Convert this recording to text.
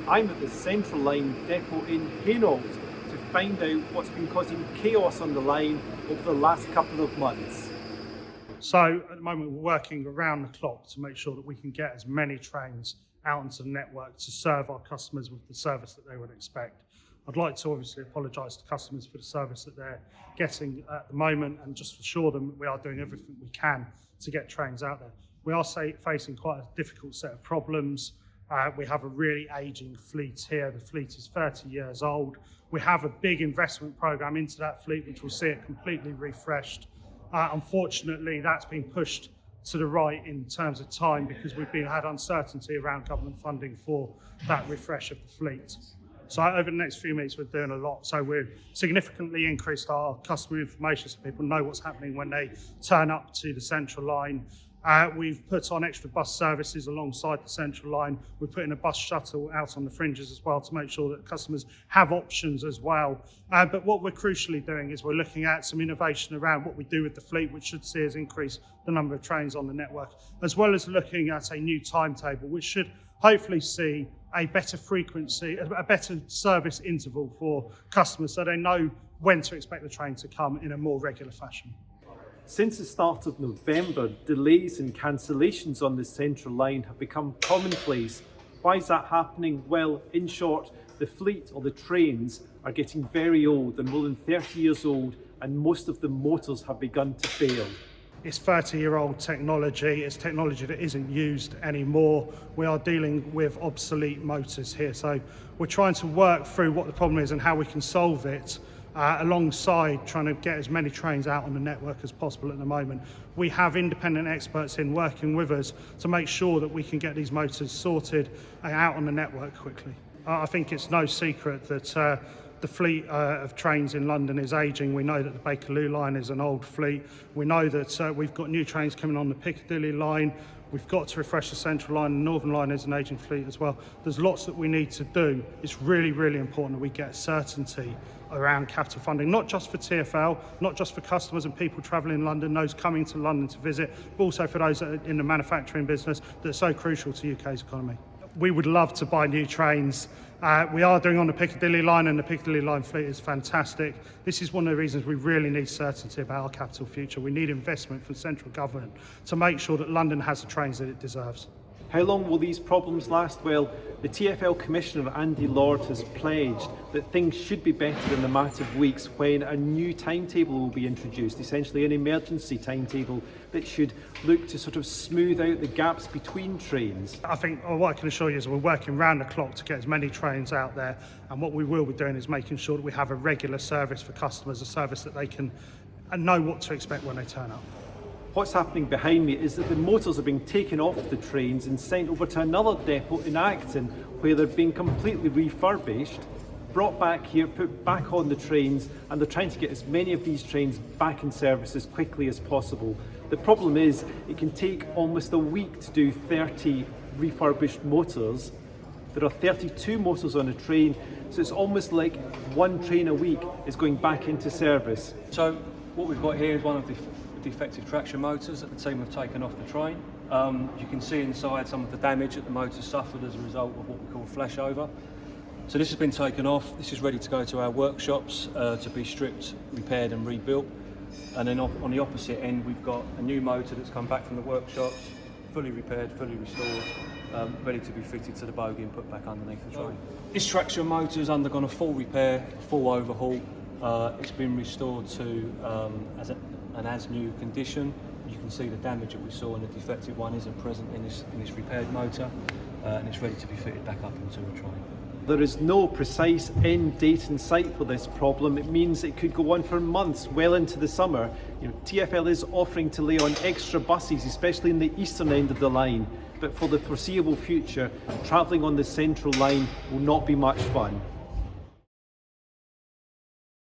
I'm at the Central Line depot in Hainault to find out what's been causing chaos on the line over the last couple of months. So at the moment we're working around the clock to make sure that we can get as many trains out into the network to serve our customers with the service that they would expect. I'd like to obviously apologise to customers for the service that they're getting at the moment and just assure them that we are doing everything we can to get trains out there. We are facing quite a difficult set of problems. We have a really ageing fleet here. The fleet is 30 years old. We have a big investment programme into that fleet which will see it completely refreshed. Unfortunately, that's been pushed to the right in terms of time because we've had uncertainty around government funding for that refresh of the fleet. So over the next few weeks, we're doing a lot. So we've significantly increased our customer information so people know what's happening when they turn up to the Central Line. We've put on extra bus services alongside the Central Line. We're putting a bus shuttle out on the fringes as well to make sure that customers have options as well. But what we're crucially doing is we're looking at some innovation around what we do with the fleet, which should see us increase the number of trains on the network, as well as looking at a new timetable, which should hopefully see a better frequency, a better service interval for customers so they know when to expect the train to come in a more regular fashion. Since the start of November, delays and cancellations on the Central Line have become commonplace. Why is that happening? Well, in short, the fleet or the trains are getting very old. They're more than 30 years old and most of the motors have begun to fail. It's 30-year-old technology. It's technology that isn't used anymore. We are dealing with obsolete motors here. So we're trying to work through what the problem is and how we can solve it alongside trying to get as many trains out on the network as possible at the moment. We have independent experts in working with us to make sure that we can get these motors sorted and out on the network quickly. I think it's no secret that the fleet of trains in London is ageing. We know that the Bakerloo line is an old fleet. We know that we've got new trains coming on the Piccadilly line. We've got to refresh the Central Line. The Northern Line is an ageing fleet as well. There's lots that we need to do. It's really, really important that we get certainty around capital funding, not just for TfL, not just for customers and people travelling in London, those coming to London to visit, but also for those that are in the manufacturing business that's so crucial to UK's economy. We would love to buy new trains. We are doing on the Piccadilly line, and the Piccadilly line fleet is fantastic. This is one of the reasons we really need certainty about our capital future. We need investment from central government to make sure that London has the trains that it deserves. How long will these problems last? Well, the TfL Commissioner Andy Lord has pledged that things should be better in a matter of weeks when a new timetable will be introduced, essentially an emergency timetable that should look to sort of smooth out the gaps between trains. I think what I can assure you is we're working round the clock to get as many trains out there, and what we will be doing is making sure that we have a regular service for customers, a service that they can know what to expect when they turn up. What's happening behind me is that the motors are being taken off the trains and sent over to another depot in Acton where they're being completely refurbished, brought back here, put back on the trains, and they're trying to get as many of these trains back in service as quickly as possible. The problem is it can take almost a week to do 30 refurbished motors. There are 32 motors on a train, so it's almost like one train a week is going back into service. So what we've got here is one of the defective traction motors that the team have taken off the train. You can see inside some of the damage that the motor suffered as a result of what we call flashover. So this has been taken off. This is ready to go to our workshops to be stripped, repaired and rebuilt. And then on the opposite end we've got a new motor that's come back from the workshops, fully repaired, fully restored, ready to be fitted to the bogie and put back underneath the train. This traction motor has undergone a full repair, full overhaul. It's been restored to an as-new condition. You can see the damage that we saw in the defective one isn't present in this repaired motor, and it's ready to be fitted back up into a train. There is no precise end date in sight for this problem. It means it could go on for months, well into the summer. TfL is offering to lay on extra buses, especially in the eastern end of the line. But for the foreseeable future, travelling on the Central Line will not be much fun.